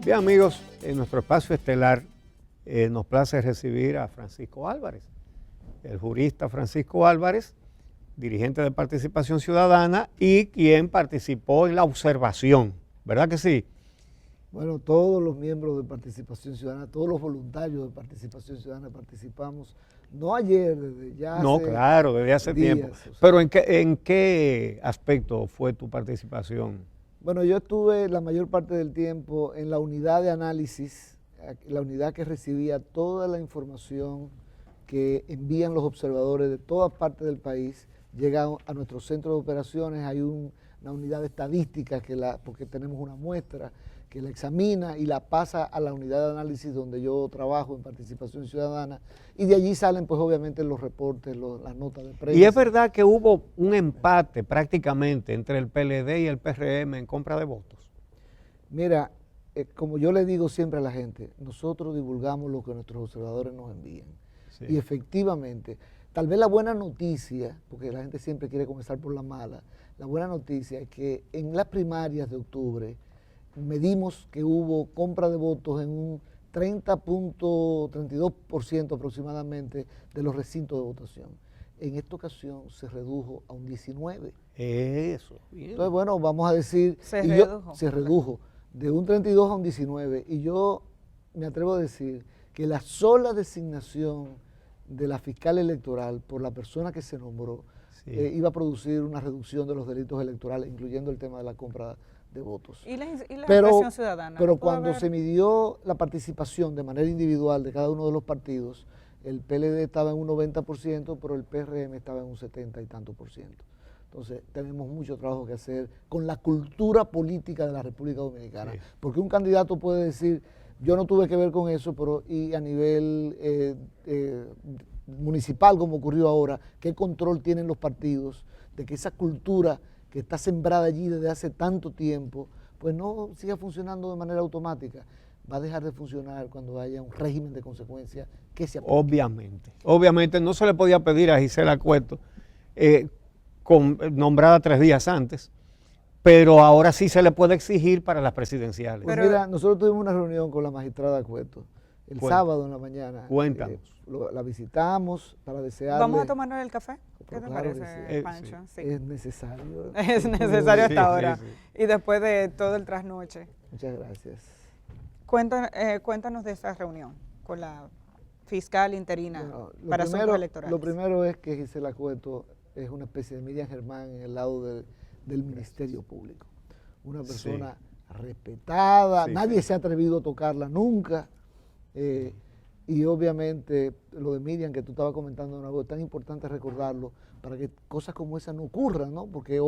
Bien, amigos, en nuestro espacio estelar nos place recibir a Francisco Álvarez, el jurista Francisco Álvarez, dirigente de Participación Ciudadana y quien participó en la observación, ¿verdad que sí? Bueno, todos los miembros de Participación Ciudadana, todos los voluntarios de Participación Ciudadana participamos, no ayer, desde ya No, hace claro, desde hace días, tiempo. Pero ¿en qué aspecto fue tu participación? Bueno, yo estuve la mayor parte del tiempo en la unidad de análisis, la unidad que recibía toda la información que envían los observadores de todas partes del país, llega a nuestro centro de operaciones, hay una unidad de estadística, porque tenemos una muestra, que la examina y la pasa a la unidad de análisis donde yo trabajo en Participación Ciudadana, y de allí salen pues obviamente los reportes, las notas de prensa. Y es verdad que hubo un empate prácticamente entre el PLD y el PRM en compra de votos. Mira, como yo le digo siempre a la gente, nosotros divulgamos lo que nuestros observadores nos envían. Sí. Y efectivamente, tal vez la buena noticia, porque la gente siempre quiere comenzar por la mala, la buena noticia es que en las primarias de octubre medimos que hubo compra de votos en un 30.32% aproximadamente de los recintos de votación. En esta ocasión se redujo a un 19%. Eso. Bien. Entonces, bueno, vamos a decir... Se redujo de un 32 a un 19. Y yo me atrevo a decir que la sola designación de la fiscal electoral por la persona que se nombró iba a producir una reducción de los delitos electorales, incluyendo el tema de la compra de votos. ¿Y la impresión ciudadana? Pero cuando se midió la participación de manera individual de cada uno de los partidos, el PLD estaba en un 90%, pero el PRM estaba en un 70 y tanto por ciento. Entonces tenemos mucho trabajo que hacer con la cultura política de la República Dominicana, sí. Porque un candidato puede decir, yo no tuve que ver con eso, pero y a nivel municipal, como ocurrió ahora, ¿qué control tienen los partidos de que esa cultura que está sembrada allí desde hace tanto tiempo, pues no siga funcionando de manera automática? Va a dejar de funcionar cuando haya un régimen de consecuencias que se aplique. Obviamente no se le podía pedir a Gisela Cueto, nombrada 3 días antes, pero ahora sí se le puede exigir para las presidenciales. Pues mira, nosotros tuvimos una reunión con la magistrada Cueto el sábado en la mañana. Cuéntanos. La visitamos para desearle... ¿Vamos a tomarnos el café? ¿Qué te claro parece, Pancho? Sí. Es necesario. Es necesario hasta ahora. Sí. Y después de todo el trasnoche. Muchas gracias. Cuéntanos de esa reunión con la fiscal interina para asuntos electorales. Lo primero es que Gisela Cueto es una especie de Miriam Germán en el lado del Ministerio Público. Una persona respetada, nadie se ha atrevido a tocarla nunca. Y obviamente lo de Miriam que tú estabas comentando, es tan importante recordarlo para que cosas como esa no ocurran, ¿no? Porque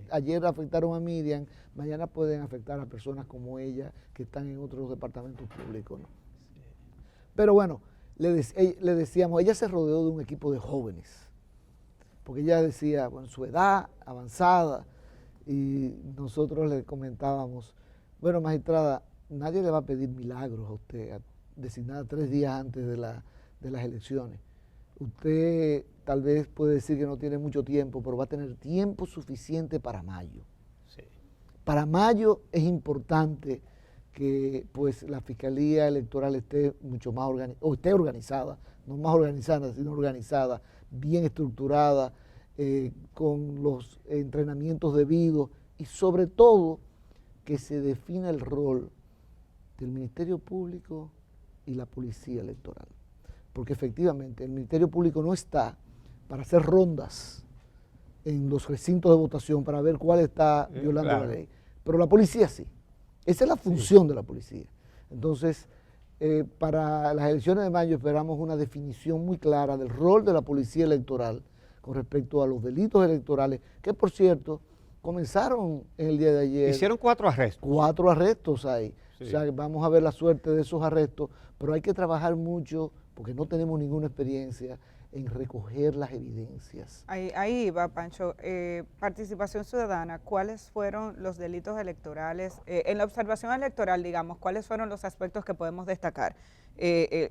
ayer afectaron a Miriam, mañana pueden afectar a personas como ella que están en otros departamentos públicos, ¿no? Pero bueno, le decíamos, ella se rodeó de un equipo de jóvenes, porque ella decía, bueno, su edad avanzada, y nosotros le comentábamos, bueno, magistrada, nadie le va a pedir milagros a usted, designada 3 días antes de las elecciones. Usted tal vez puede decir que no tiene mucho tiempo, pero va a tener tiempo suficiente para mayo. Sí. Para mayo es importante que pues la Fiscalía Electoral esté mucho más organizada, no más organizada, sino organizada, bien estructurada, con los entrenamientos debidos y sobre todo que se defina el rol del Ministerio Público y la Policía Electoral. Porque efectivamente el Ministerio Público no está para hacer rondas en los recintos de votación para ver cuál está violando la ley, pero la policía sí. Esa es la función de la policía. Entonces, para las elecciones de mayo esperamos una definición muy clara del rol de la Policía Electoral con respecto a los delitos electorales, que por cierto, comenzaron en el día de ayer. Hicieron 4 arrestos. 4 arrestos hay. Sí. O sea, vamos a ver la suerte de esos arrestos, pero hay que trabajar mucho, porque no tenemos ninguna experiencia en recoger las evidencias. Ahí va, Pancho. Participación ciudadana, ¿cuáles fueron los delitos electorales? En la observación electoral, digamos, ¿cuáles fueron los aspectos que podemos destacar?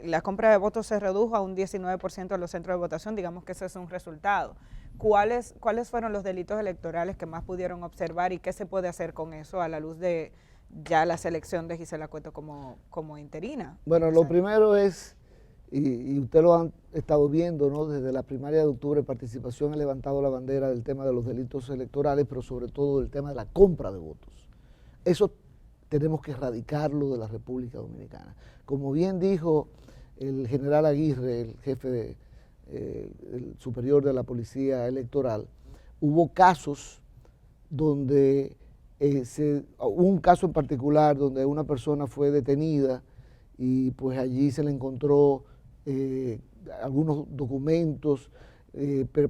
La compra de votos se redujo a un 19% en los centros de votación, digamos que ese es un resultado. ¿Cuáles fueron los delitos electorales que más pudieron observar y qué se puede hacer con eso a la luz de ya la selección de Gisela Cueto como interina? Bueno, lo primero es, y usted lo han estado viendo, ¿no? Desde la primaria de octubre, Participación ha levantado la bandera del tema de los delitos electorales, pero sobre todo del tema de la compra de votos. Eso tenemos que erradicarlo de la República Dominicana. Como bien dijo el general Aguirre, el jefe, el superior de la Policía Electoral, hubo casos donde, hubo un caso en particular donde una persona fue detenida y pues allí se le encontró algunos documentos,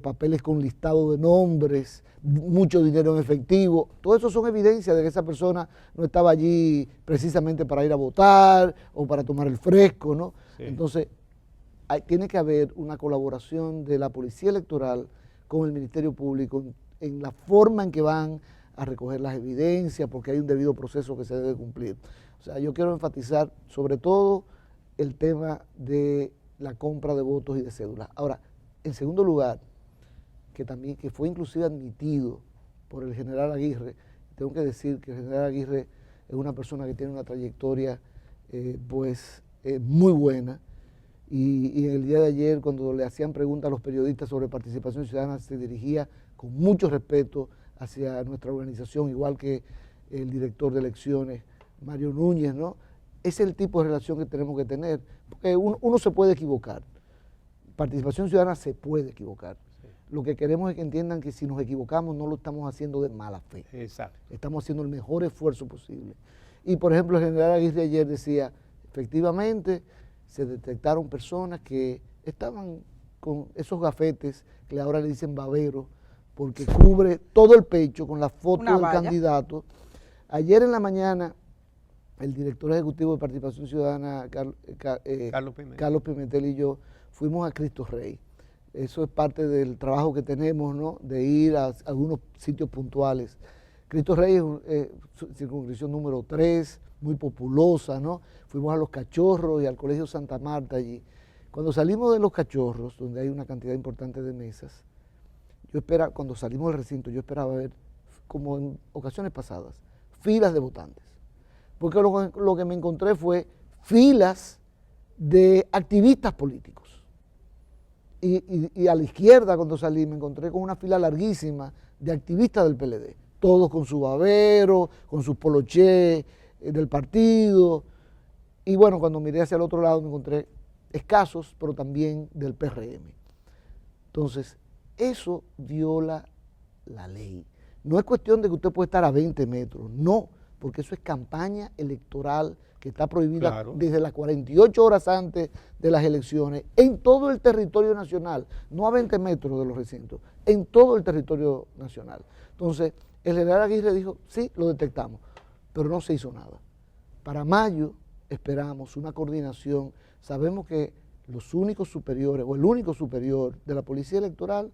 papeles con listado de nombres, mucho dinero en efectivo. Todo eso son evidencias de que esa persona no estaba allí precisamente para ir a votar o para tomar el fresco, ¿no? Sí. Entonces, tiene que haber una colaboración de la Policía Electoral con el Ministerio Público en la forma en que van a recoger las evidencias, porque hay un debido proceso que se debe cumplir. O sea, yo quiero enfatizar sobre todo el tema de la compra de votos y de cédulas. Ahora, en segundo lugar, que fue inclusive admitido por el general Aguirre, tengo que decir que el general Aguirre es una persona que tiene una trayectoria muy buena, y en el día de ayer, cuando le hacían preguntas a los periodistas sobre participación ciudadana, se dirigía con mucho respeto hacia nuestra organización, igual que el director de elecciones, Mario Núñez, ¿no? Ese es el tipo de relación que tenemos que tener, porque uno se puede equivocar. Participación ciudadana se puede equivocar. Sí. Lo que queremos es que entiendan que si nos equivocamos no lo estamos haciendo de mala fe. Exacto. Estamos haciendo el mejor esfuerzo posible. Y por ejemplo, el general Aguirre ayer decía, efectivamente se detectaron personas que estaban con esos gafetes que ahora le dicen babero, porque cubre todo el pecho con la foto del candidato. Ayer en la mañana, el director ejecutivo de Participación Ciudadana, Carlos Pimentel y yo, fuimos a Cristo Rey. Eso es parte del trabajo que tenemos, ¿no? De ir a algunos sitios puntuales. Cristo Rey es circunscripción número 3, muy populosa, ¿no? Fuimos a Los Cachorros y al Colegio Santa Marta allí. Cuando salimos de Los Cachorros, donde hay una cantidad importante de mesas, cuando salimos del recinto, yo esperaba ver, como en ocasiones pasadas, filas de votantes. Porque lo que me encontré fue filas de activistas políticos. Y a la izquierda, cuando salí, me encontré con una fila larguísima de activistas del PLD, todos con su babero, con sus poloché del partido. Y bueno, cuando miré hacia el otro lado me encontré escasos, pero también del PRM. Entonces, eso viola la ley. No es cuestión de que usted puede estar a 20 metros, no, porque eso es campaña electoral que está prohibida desde las 48 horas antes de las elecciones en todo el territorio nacional, no a 20 metros de los recintos, en todo el territorio nacional. Entonces, el general Aguirre dijo, sí, lo detectamos, pero no se hizo nada. Para mayo esperamos una coordinación. Sabemos que los únicos superiores, o el único superior de la Policía Electoral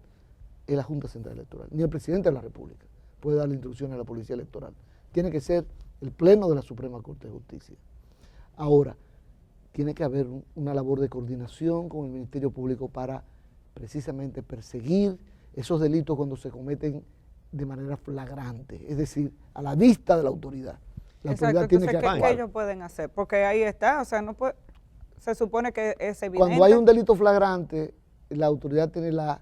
es la Junta Central Electoral, ni el presidente de la República puede darle instrucciones a la Policía Electoral. Tiene que ser el Pleno de la Suprema Corte de Justicia. Ahora, tiene que haber una labor de coordinación con el Ministerio Público para precisamente perseguir esos delitos cuando se cometen de manera flagrante, es decir, a la vista de la autoridad. La autoridad tiene que actuar. ¿Qué ellos pueden hacer? Porque ahí está, o sea, no puede, se supone que es evidente. Cuando hay un delito flagrante, la autoridad tiene la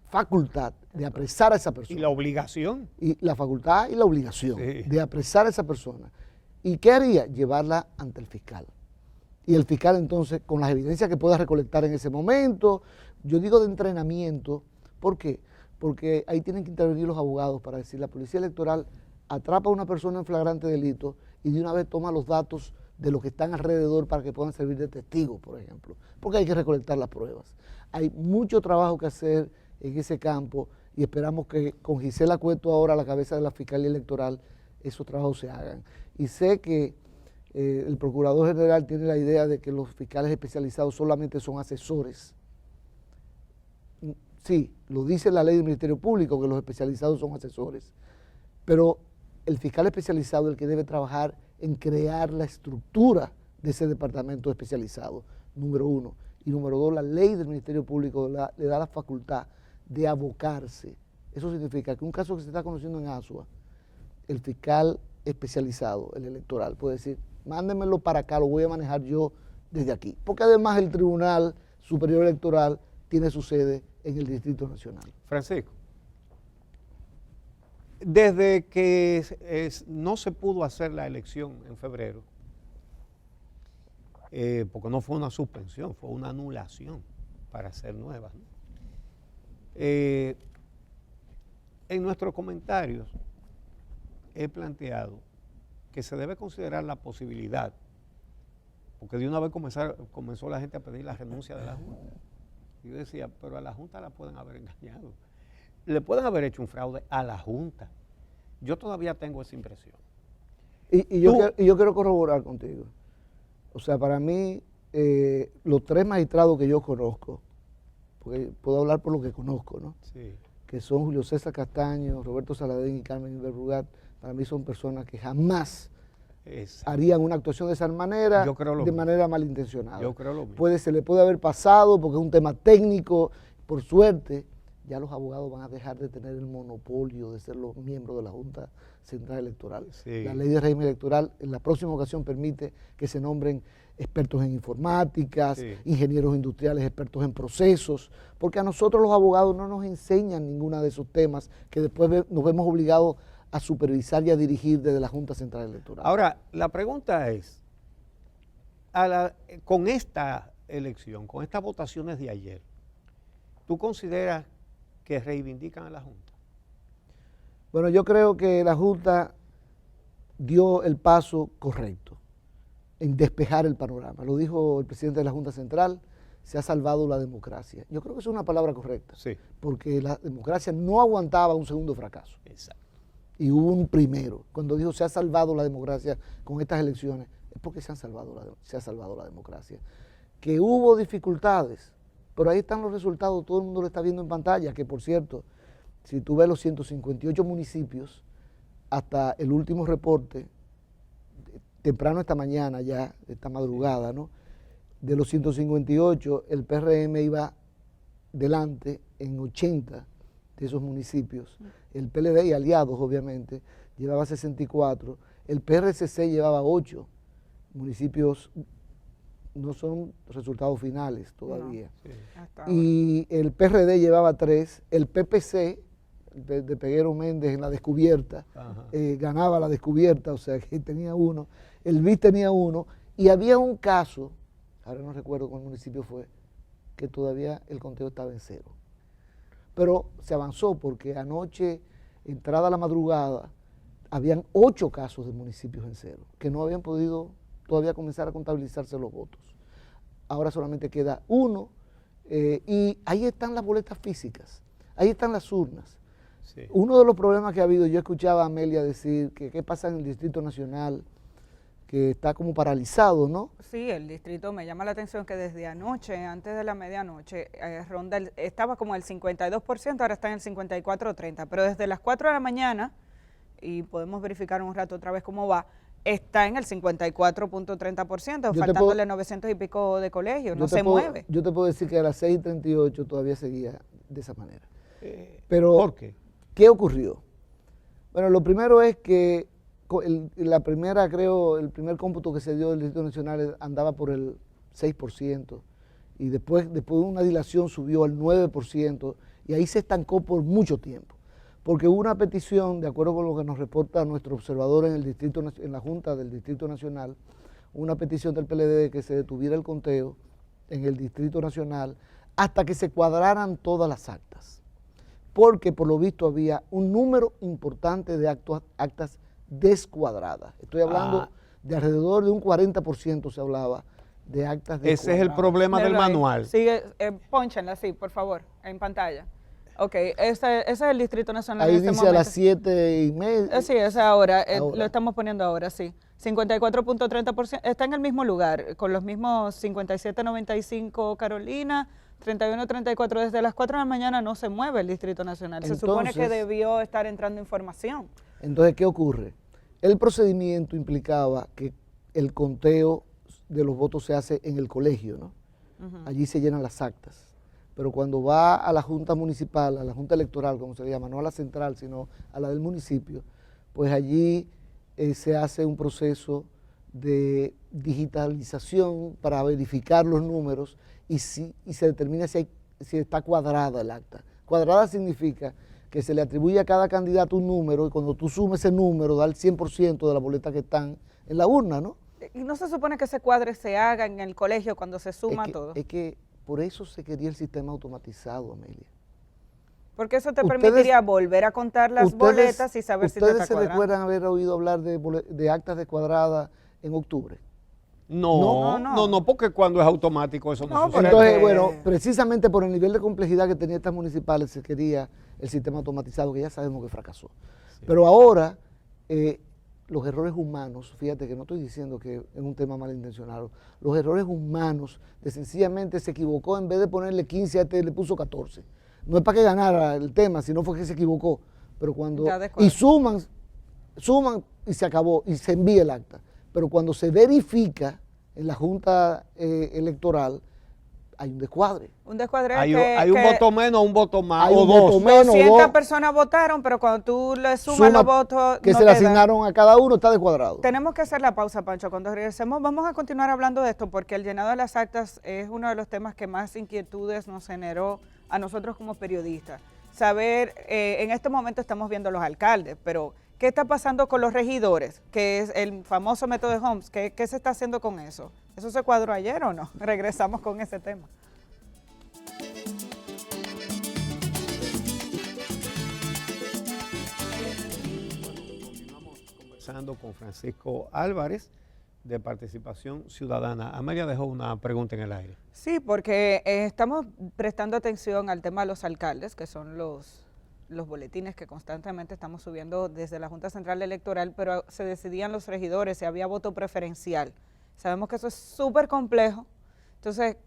facultad de apresar a esa persona. Y la obligación. Y la facultad y la obligación de apresar a esa persona. ¿Y qué haría? Llevarla ante el fiscal. Y el fiscal entonces, con las evidencias que pueda recolectar en ese momento, yo digo de entrenamiento, ¿por qué? Porque ahí tienen que intervenir los abogados para decir, la Policía Electoral atrapa a una persona en flagrante delito y de una vez toma los datos de los que están alrededor para que puedan servir de testigos, por ejemplo, porque hay que recolectar las pruebas. Hay mucho trabajo que hacer en ese campo y esperamos que con Gisela Cueto ahora a la cabeza de la Fiscalía Electoral esos trabajos se hagan. Y sé que el Procurador General tiene la idea de que los fiscales especializados solamente son asesores. Sí, lo dice la ley del Ministerio Público, que los especializados son asesores, pero el fiscal especializado es el que debe trabajar en crear la estructura de ese departamento especializado, número uno. Y número dos, la ley del Ministerio Público le da la facultad de abocarse. Eso significa que un caso que se está conociendo en Asua, el fiscal especializado, el electoral, puede decir, mándemelo para acá, lo voy a manejar yo desde aquí. Porque además el Tribunal Superior Electoral tiene su sede en el Distrito Nacional. Francisco, desde que no se pudo hacer la elección en febrero, porque no fue una suspensión, fue una anulación para hacer nuevas, ¿no? En nuestros comentarios he planteado que se debe considerar la posibilidad, porque de una vez comenzó la gente a pedir la renuncia de la Junta. Y yo decía, pero a la Junta la pueden haber engañado. Le pueden haber hecho un fraude a la Junta. Yo todavía tengo esa impresión. Y yo quiero corroborar contigo. O sea, para mí, los 3 magistrados que yo conozco, porque puedo hablar por lo que conozco, ¿no? Sí. Que son Julio César Castaño, Roberto Saladín y Carmen Inverbrugat, para mí son personas que jamás harían una actuación de esa manera, de manera malintencionada. Yo creo lo mismo. Se le puede haber pasado porque es un tema técnico, por suerte, ya los abogados van a dejar de tener el monopolio de ser los miembros de la Junta Central Electoral. Sí. La ley de régimen electoral en la próxima ocasión permite que se nombren expertos en informáticas, sí, ingenieros industriales, expertos en procesos, porque a nosotros los abogados no nos enseñan ninguno de esos temas que después nos vemos obligados a supervisar y a dirigir desde la Junta Central Electoral. Ahora, la pregunta es, con esta elección, con estas votaciones de ayer, ¿tú consideras que reivindican a la Junta? Bueno, yo creo que la Junta dio el paso correcto en despejar el panorama. Lo dijo el presidente de la Junta Central, se ha salvado la democracia. Yo creo que eso es una palabra correcta, sí, porque la democracia no aguantaba un segundo fracaso. Exacto. Y hubo un primero. Cuando dijo se ha salvado la democracia con estas elecciones, es porque se ha salvado la democracia. Que hubo dificultades, pero ahí están los resultados, todo el mundo lo está viendo en pantalla, que por cierto, si tú ves los 158 municipios, hasta el último reporte, temprano esta mañana ya, esta madrugada, ¿no? De los 158, el PRM iba delante en 80 de esos municipios. El PLD y aliados, obviamente, llevaba 64. El PRCC llevaba 8 municipios. No son resultados finales todavía. No, sí. Y el PRD llevaba 3. El PPC, de Peguero Méndez en la descubierta, ganaba la descubierta, o sea que tenía 1. El BIS tenía 1. Y había un caso, ahora no recuerdo cuál municipio fue, que todavía el conteo estaba en 0. Pero se avanzó porque anoche, entrada la madrugada, habían 8 casos de municipios en 0, que no habían podido todavía comenzar a contabilizarse los votos. Ahora solamente queda 1 y ahí están las boletas físicas, ahí están las urnas. Sí. Uno de los problemas que ha habido, yo escuchaba a Amelia decir que qué pasa en el Distrito Nacional, que está como paralizado, ¿no? Sí, el distrito me llama la atención que desde anoche, antes de la medianoche, estaba como el 52%, ahora está en el 54-30%, pero desde las 4 de la mañana, y podemos verificar un rato otra vez cómo va, está en el 54.30%, faltándole 900 y pico de colegios, no se mueve. Yo te puedo decir que a las 6:38 todavía seguía de esa manera. Pero, ¿por qué? ¿Qué ocurrió? Bueno, lo primero es que el primer cómputo que se dio del Distrito Nacional andaba por el 6%, y después de una dilación subió al 9%, y ahí se estancó por mucho tiempo. Porque hubo una petición, de acuerdo con lo que nos reporta nuestro observador en la Junta del Distrito Nacional, una petición del PLD de que se detuviera el conteo en el Distrito Nacional hasta que se cuadraran todas las actas. Porque por lo visto había un número importante de actas descuadradas. Estoy hablando de alrededor de un 40% se hablaba de actas descuadradas. Ese es el problema del manual. Sigue, pónchenla así, por favor, en pantalla. Ok, ese es el Distrito Nacional. Ahí en este dice momento. A las 7:30. Sí, es ahora, lo estamos poniendo ahora, sí. 54.30%, está en el mismo lugar, con los mismos 57.95 Carolina, 31.34. Desde las 4 de la mañana no se mueve el Distrito Nacional. Se supone que debió estar entrando información. Entonces, ¿qué ocurre? El procedimiento implicaba que el conteo de los votos se hace en el colegio, ¿no? Allí se llenan las actas. Pero cuando va a la Junta Municipal, a la Junta Electoral, como se le llama, no a la central, sino a la del municipio, pues allí se hace un proceso de digitalización para verificar los números y se determina si está cuadrada el acta. Cuadrada significa que se le atribuye a cada candidato un número y cuando tú sumes ese número da el 100% de las boletas que están en la urna, ¿no? ¿Y no se supone que ese cuadre se haga en el colegio cuando se suma todo? Es que por eso se quería el sistema automatizado, Amelia. Porque eso te permitiría volver a contar las boletas y saber si te está ¿Ustedes se cuadrando? recuerdan haber oído hablar de actas de cuadrada en octubre? No, porque cuando es automático eso no sucede. Entonces, bueno, precisamente por el nivel de complejidad que tenían estas municipales se quería el sistema automatizado, que ya sabemos que fracasó. Sí. Pero ahora, los errores humanos, fíjate que no estoy diciendo que es un tema malintencionado, los errores humanos de sencillamente se equivocó, en vez de ponerle 15 a este le puso 14. No es para que ganara el tema, sino fue que se equivocó. Pero cuando... Y suman y se acabó, y se envía el acta. Pero cuando se verifica en la Junta Electoral, hay un descuadre. Un descuadre hay un voto menos, un voto más, hay o un dos. Voto menos, 200 personas votaron, pero cuando tú le sumas los votos... que no se le asignaron a cada uno, está descuadrado. Tenemos que hacer la pausa, Pancho. Cuando regresemos vamos a continuar hablando de esto, porque el llenado de las actas es uno de los temas que más inquietudes nos generó a nosotros como periodistas. Saber, en este momento estamos viendo los alcaldes, pero ¿qué está pasando con los regidores? Que es el famoso método de Homs. ¿Qué se está haciendo con eso? ¿Eso se cuadró ayer o no? Regresamos con ese tema. Continuamos conversando con Francisco Álvarez, de Participación Ciudadana. Amelia dejó una pregunta en el aire. Sí, porque estamos prestando atención al tema de los alcaldes, que son los boletines que constantemente estamos subiendo desde la Junta Central Electoral, pero se decidían los regidores, si había voto preferencial. Sabemos que eso es súper complejo. Entonces,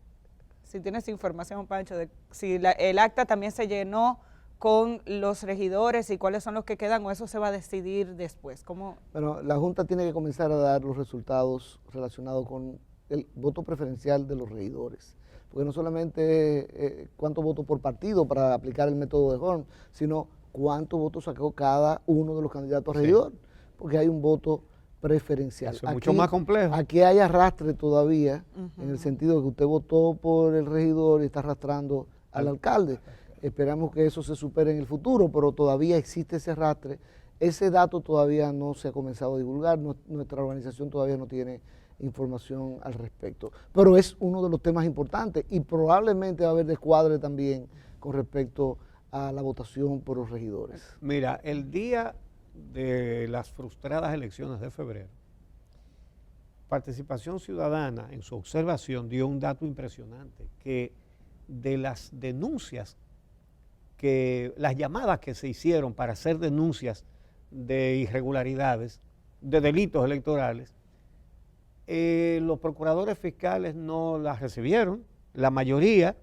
si tienes información, Pancho, de si el acta también se llenó con los regidores y cuáles son los que quedan, o eso se va a decidir después. ¿Cómo? Bueno, la Junta tiene que comenzar a dar los resultados relacionados con el voto preferencial de los regidores. Porque no solamente cuántos votos por partido para aplicar el método de Horn, sino cuántos votos sacó cada uno de los candidatos a regidor, porque hay un voto preferencial. Eso es mucho más complejo. Aquí hay arrastre todavía, en el sentido de que usted votó por el regidor y está arrastrando al alcalde. Esperamos que eso se supere en el futuro, pero todavía existe ese arrastre. Ese dato todavía no se ha comenzado a divulgar, nuestra organización todavía no tiene información al respecto. Pero es uno de los temas importantes y probablemente va a haber descuadre también con respecto a la votación por los regidores. Mira, el día de las frustradas elecciones de febrero, Participación Ciudadana en su observación dio un dato impresionante, que de las denuncias, las llamadas que se hicieron para hacer denuncias de irregularidades, de delitos electorales, los procuradores fiscales no las recibieron, la mayoría,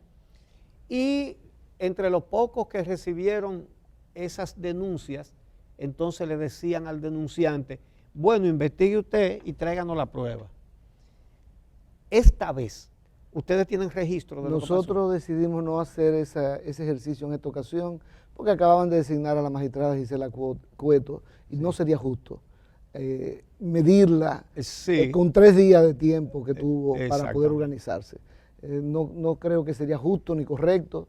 y entre los pocos que recibieron esas denuncias, entonces le decían al denunciante, bueno, investigue usted y tráiganos la prueba. Esta vez, ustedes tienen registro de lo que pasó. Nosotros decidimos no hacer ese ejercicio en esta ocasión porque acababan de designar a la magistrada Gisela Cueto y no sería justo medirla con 3 días de tiempo que tuvo para poder organizarse. No creo que sería justo ni correcto.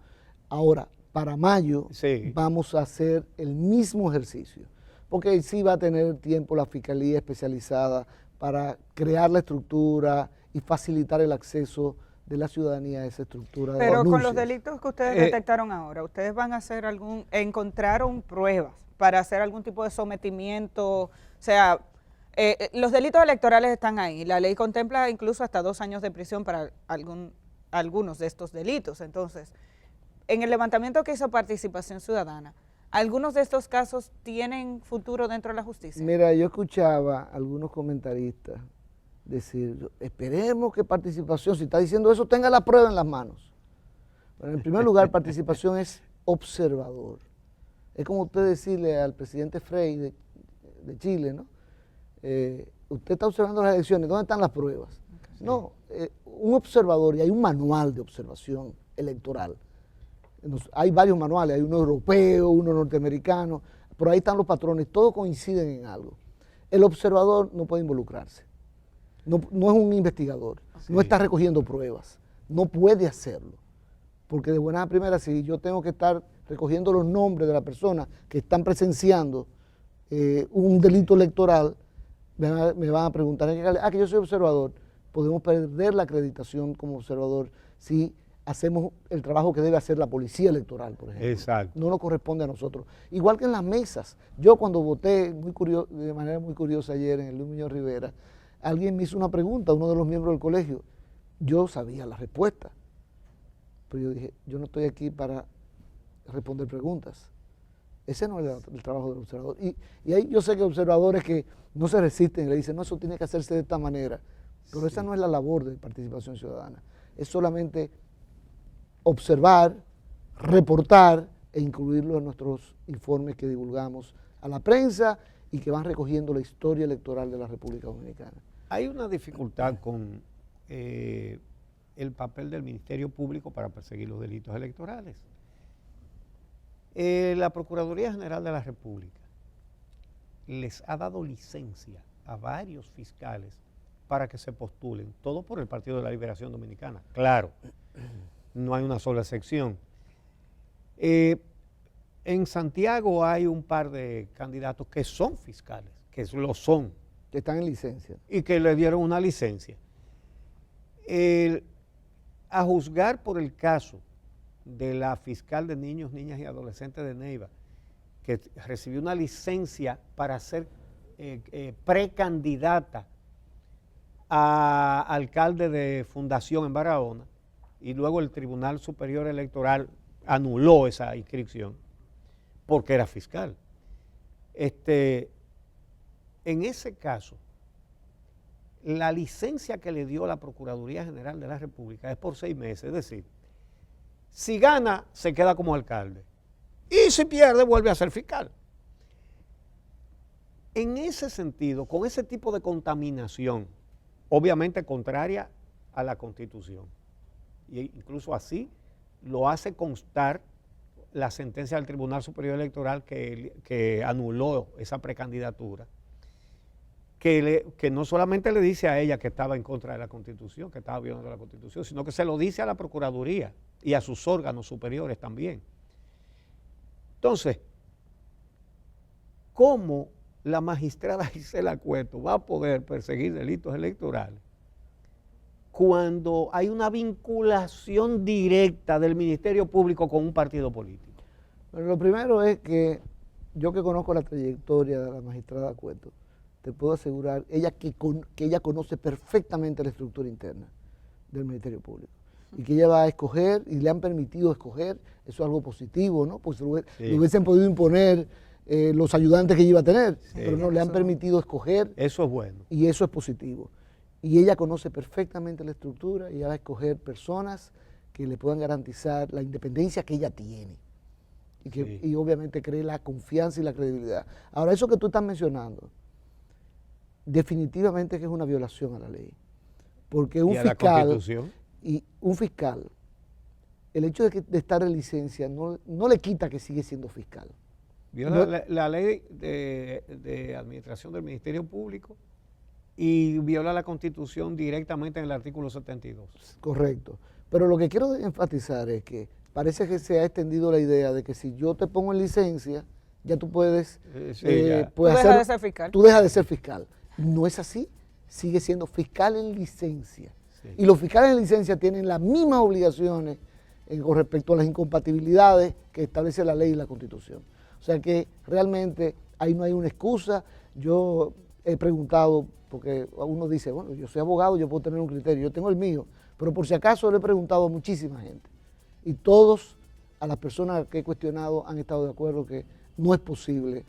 Ahora, para mayo vamos a hacer el mismo ejercicio, porque sí va a tener tiempo la Fiscalía Especializada para crear la estructura y facilitar el acceso de la ciudadanía a esa estructura. Pero con los delitos que ustedes detectaron ahora, ¿ustedes van a hacer encontraron pruebas para hacer algún tipo de sometimiento? O sea, los delitos electorales están ahí. La ley contempla incluso hasta 2 años de prisión para algunos de estos delitos. Entonces, en el levantamiento que hizo Participación Ciudadana, ¿algunos de estos casos tienen futuro dentro de la justicia? Mira, yo escuchaba a algunos comentaristas decir, esperemos que Participación, si está diciendo eso, tenga la prueba en las manos. Bueno, en primer lugar, Participación es observador. Es como usted decirle al presidente Frei de Chile, ¿no? Usted está observando las elecciones, ¿dónde están las pruebas? Sí. No, un observador, y hay un manual de observación electoral. Hay varios manuales, hay uno europeo, uno norteamericano, pero ahí están los patrones, todos coinciden en algo. El observador no puede involucrarse, no es un investigador, no está recogiendo pruebas, no puede hacerlo. Porque de buena primera, si yo tengo que estar recogiendo los nombres de las personas que están presenciando un delito electoral, me van a preguntar, que yo soy observador, podemos perder la acreditación como observador si hacemos el trabajo que debe hacer la policía electoral, por ejemplo. Exacto. No nos corresponde a nosotros. Igual que en las mesas. Yo cuando voté de manera muy curiosa ayer en el Luis Muñoz Rivera, alguien me hizo una pregunta, uno de los miembros del colegio. Yo sabía la respuesta, pero yo dije, yo no estoy aquí para responder preguntas. Ese no es el trabajo del observador. Y ahí yo sé que observadores que no se resisten y le dicen, no, eso tiene que hacerse de esta manera. Pero esa no es la labor de participación ciudadana. Es solamente observar, reportar e incluirlo en nuestros informes que divulgamos a la prensa y que van recogiendo la historia electoral de la República Dominicana. Hay una dificultad con el papel del Ministerio Público para perseguir los delitos electorales. La Procuraduría General de la República les ha dado licencia a varios fiscales para que se postulen, todo por el Partido de la Liberación Dominicana. Claro, no hay una sola excepción. En Santiago hay un par de candidatos que son fiscales, que lo son. Que están en licencia. Y que le dieron una licencia. A juzgar por el caso de la fiscal de niños, niñas y adolescentes de Neiva, que recibió una licencia para ser precandidata a alcalde de fundación en Barahona, y luego el Tribunal Superior Electoral anuló esa inscripción porque era fiscal. En ese caso, la licencia que le dio la Procuraduría General de la República es por 6 meses, es decir, si gana, se queda como alcalde, y si pierde, vuelve a ser fiscal. En ese sentido, con ese tipo de contaminación, obviamente contraria a la Constitución, e incluso así lo hace constar la sentencia del Tribunal Superior Electoral que anuló esa precandidatura, que no solamente le dice a ella que estaba en contra de la Constitución, que estaba violando la Constitución, sino que se lo dice a la Procuraduría y a sus órganos superiores también. Entonces, ¿cómo la magistrada Gisela Cueto va a poder perseguir delitos electorales cuando hay una vinculación directa del Ministerio Público con un partido político? Bueno, lo primero es que yo, que conozco la trayectoria de la magistrada Cueto, te puedo asegurar que ella conoce perfectamente la estructura interna del Ministerio Público y que ella va a escoger, y le han permitido escoger. Eso es algo positivo, ¿no? Pues le hubiesen podido imponer los ayudantes que ella iba a tener, pero no, le han permitido escoger. Eso es bueno. Y eso es positivo. Y ella conoce perfectamente la estructura y ella va a escoger personas que le puedan garantizar la independencia que ella tiene. Y obviamente cree la confianza y la credibilidad. Ahora, eso que tú estás mencionando, definitivamente que es una violación a la ley. Porque un fiscal, el hecho de estar en licencia no le quita que sigue siendo fiscal. Viola la ley de administración del Ministerio Público y viola la Constitución directamente en el artículo 72. Correcto. Pero lo que quiero enfatizar es que parece que se ha extendido la idea de que si yo te pongo en licencia, ya tú puedes... tú dejas de ser fiscal. Tú dejas de ser fiscal. No es así. Sigue siendo fiscal en licencia. Sí. Y los fiscales en licencia tienen las mismas obligaciones con respecto a las incompatibilidades que establece la ley y la Constitución. O sea que realmente ahí no hay una excusa. Yo he preguntado, porque uno dice, bueno, yo soy abogado, yo puedo tener un criterio, yo tengo el mío, pero por si acaso le he preguntado a muchísima gente. Y todos, a las personas que he cuestionado, han estado de acuerdo que no es posible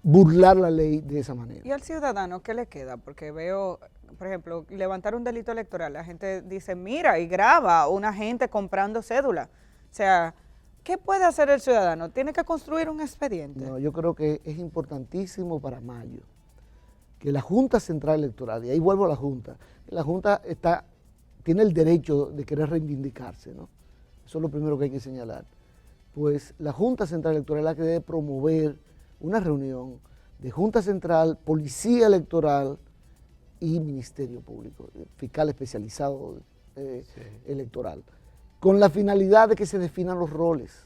burlar la ley de esa manera. ¿Y al ciudadano qué le queda? Porque veo, por ejemplo, levantar un delito electoral, la gente dice, mira, y graba una gente comprando cédula. O sea, ¿qué puede hacer el ciudadano? ¿Tiene que construir un expediente? No, yo creo que es importantísimo para mayo que la Junta Central Electoral, y ahí vuelvo a la Junta tiene el derecho de querer reivindicarse, ¿no? Eso es lo primero que hay que señalar. Pues la Junta Central Electoral es la que debe promover una reunión de Junta Central, Policía Electoral y Ministerio Público, fiscal especializado electoral, con la finalidad de que se definan los roles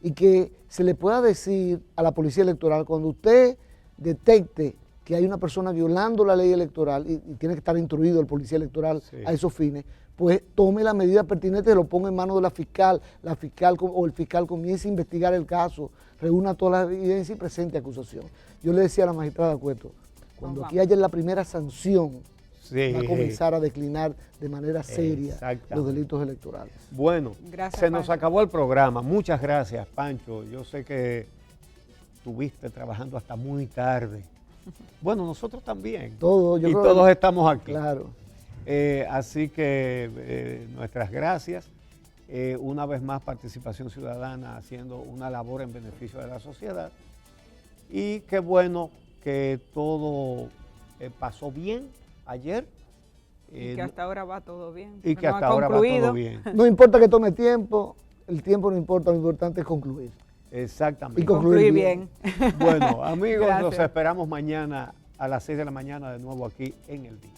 y que se le pueda decir a la Policía Electoral, cuando usted detecte que hay una persona violando la ley electoral y tiene que estar instruido el Policía Electoral a esos fines, pues tome la medida pertinente, lo ponga en manos de la fiscal o el fiscal comience a investigar el caso, reúna todas las evidencias y presente acusación. Yo le decía a la magistrada Cueto, cuando aquí haya la primera sanción, va a comenzar a declinar de manera seria los delitos electorales. Bueno, se nos acabó el programa. Muchas gracias, Pancho. Yo sé que estuviste trabajando hasta muy tarde. Bueno, nosotros también. Todos estamos aquí. Claro. Así que nuestras gracias. Una vez más, Participación Ciudadana haciendo una labor en beneficio de la sociedad. Y qué bueno que todo pasó bien ayer. Y que hasta ahora va todo bien. Y que hasta ahora va todo bien. No importa que tome tiempo, el tiempo no importa, lo importante es concluir. Exactamente. Y concluir bien. Bueno, amigos, nos esperamos mañana a las 6 de la mañana de nuevo aquí en El Día.